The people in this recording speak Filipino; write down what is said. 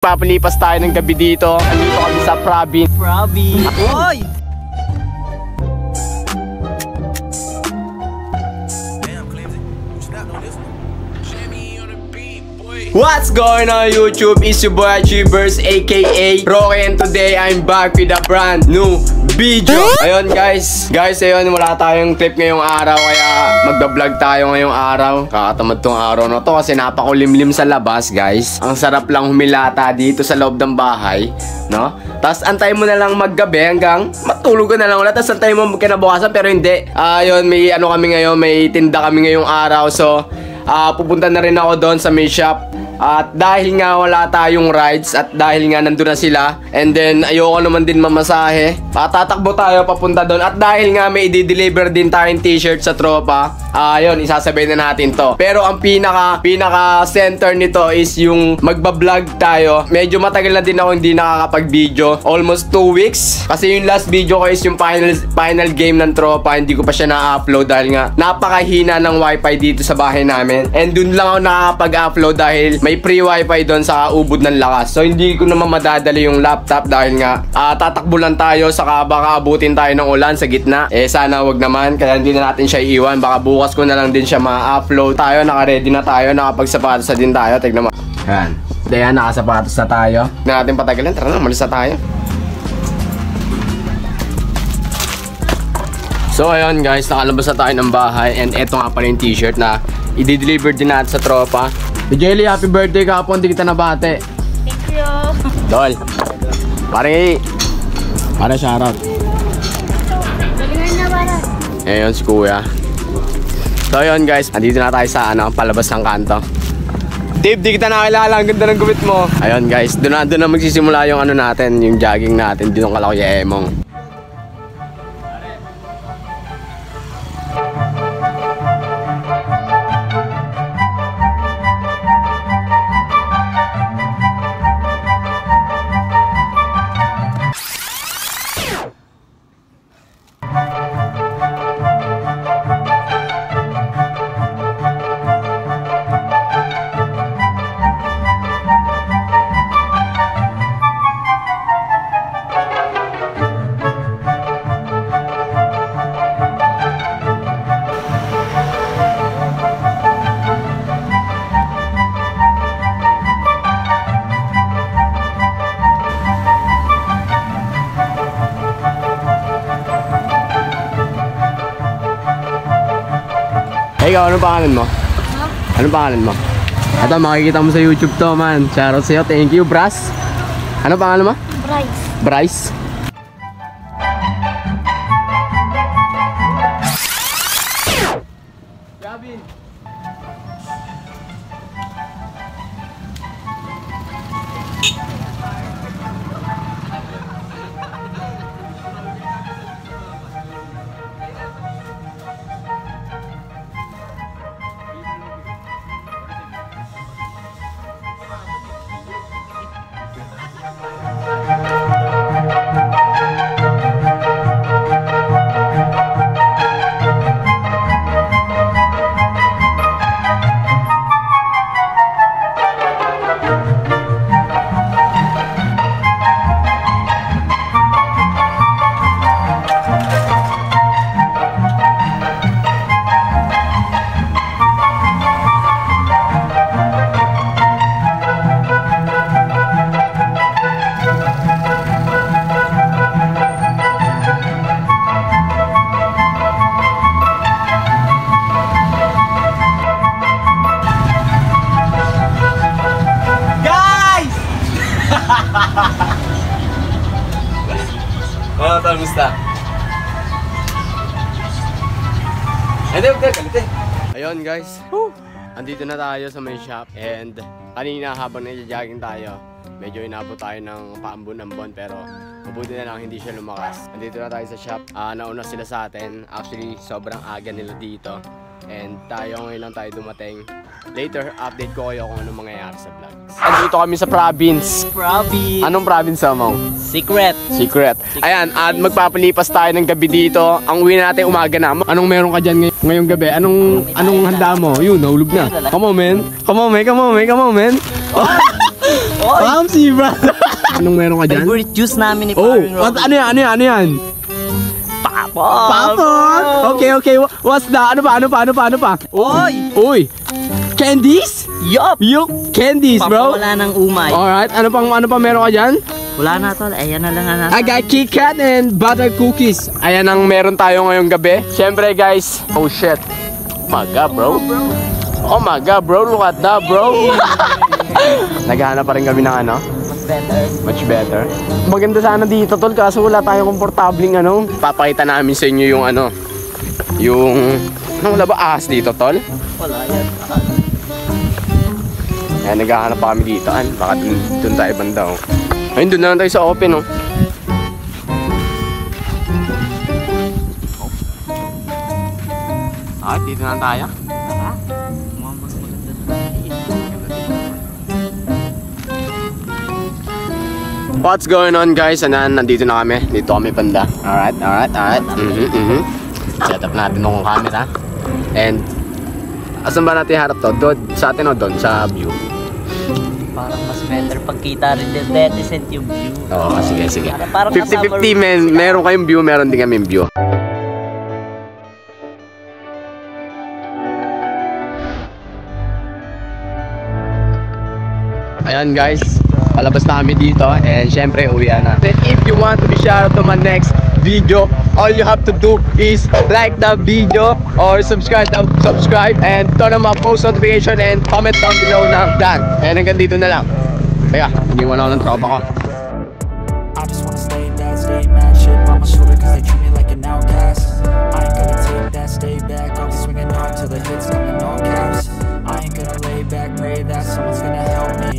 Papalipas tayo ng gabi dito. Andito kami sa province. Oy! What's going on YouTube? It's your boy Achievers aka Rocky, and today I'm back with a brand new video. Ayun guys, ayun, wala tayong trip ngayong araw, kaya magda-vlog tayo ngayong araw. Kakatamad tong araw na to kasi napakulimlim sa labas guys. Ang sarap lang humilata dito sa loob ng bahay, no? Tapos antay mo na lang maggabi hanggang matulog ka na lang ulit. Tapos antay mo kinabukasan, pero hindi. Ayun, may ano kami ngayon, may tinda kami ngayong araw. So pupunta na rin ako doon sa may shop. At dahil nga wala tayong rides at dahil nga nandun na sila, and then ayoko naman din mamasahe, tatakbo tayo papunta doon. At dahil nga may i-deliver din tayong t-shirt sa tropa, ayun, isasabay na natin to. Pero ang pinaka center nito is yung magbablog tayo. Medyo matagal na din ako hindi nakakapag-video, almost 2 weeks. Kasi yung last video ko is yung final game ng tropa. Hindi ko pa siya na-upload dahil nga napakahina ng wifi dito sa bahay namin. And dun lang ako nakakapag-upload dahil may free wifi doon sa ubod ng lakas. So hindi ko naman madadali yung laptop dahil nga tatakbo lang tayo, saka baka abutin tayo ng ulan sa gitna. Sana wag naman, kaya hindi na natin siya iiwan. Baka bukas ko na lang din siya ma-upload. Tayo, naka-ready na tayo, nakapagsapatos na din tayo. Tignan mo. Yan. Dayan, nakasapatos na tayo. Hindi natin patagalin. Tara na, malis na tayo. So ayun guys, nakalabas na tayo ng bahay. And eto nga pala yung t-shirt na i-deliver din natin sa tropa. Jelly, happy birthday kahapon, di kita nabate. Thank you. Dol. Pare shoutout. Galingan na para. Ayun si kuya. So ayun guys, andito na tayo sa palabas ng kanto. Dave, di kita nakilala, ang ganda ng gupit mo. Ayun guys, doon na magsisimula yung natin, yung jogging natin, dito ng Kalakuya Emong. Hey, ikaw, anong pangalan mo? Anong pangalan mo? Ito, makikita mo sa YouTube to, man. Shoutout sa'yo, thank you, Bras. Anong pangalan mo? Bryce. Bryce? Gavin. Kamusta? Ayun guys, andito na tayo sa may shop. And kanina habang nagja-jogging tayo, medyo inabot tayo ng paambon-ambon, pero mabuti na lang hindi siya lumakas. Andito na tayo sa shop. Nauna sila sa atin. Actually, sobrang aga nila dito. And tayo ngayon lang tayo dumating. Later, update ko kayo kung anong mangyayari sa vlog. Andito kami sa province. Anong province mo? Secret. Ayan, at magpapalipas tayo ng gabi dito. Ang uwi natin umaga na. Anong meron ka dyan ngayong gabi? Anong handa mo? Yun, nahulog na. Come on, man. Pamsi, bro. Anong meron ka dyan? Favorite juice namin ni Oh, Paring Rocky. ano yan? Papon! Papon! Okay. What's that? Ano pa? Uy! Candies? Yup! Yung candies, bro. Papawala ng umay. Alright, ano pa meron ka dyan? Wala na tol, ayan na lang na I got Kit Kat and butter cookies. Ayan ang meron tayo ngayong gabi. Siyempre guys, oh shit. Oh my god, bro. Oh my god, bro. Look at that, bro. Naghahanap pa rin kami ng ano? Much better. Maganda sana dito, tol, kaso wala tayong komportabling ano. Papakita namin sa inyo yung ano. Wala ba ahas dito, tol? Wala yan. Ayan, naghahanap pa kami dito. Baka dun tayo banda, oh. Ayun, dun na lang tayo sa open, oh. Dito na lang tayo. Mas maganda. What's going on, guys? Nandito na kami. Dito kami banda. Alright. Set up natin yung camera. And asan ba natin harap to? Doon sa atin o doon sa view? Parang mas better pagkita rin din. Decent yung view. Oo, sige. Parang 50-50, men. Meron kayong view, meron din kami view. Ayan guys, palabas na kami dito and syempre uwi na. Then if you want to be shouted to my next video, all you have to do is like the video or subscribe and turn on my post notification and comment down below na done. And hanggang dito na lang. Kaya, iniwan ako ng tropa ko. I just wanna stay mad, shit on my shoulder cause they treat me like an outcast. I ain't gonna take that, stay back, I'll be swinging hard till the hits come in all caps. I ain't gonna lay back, pray that someone's gonna help me.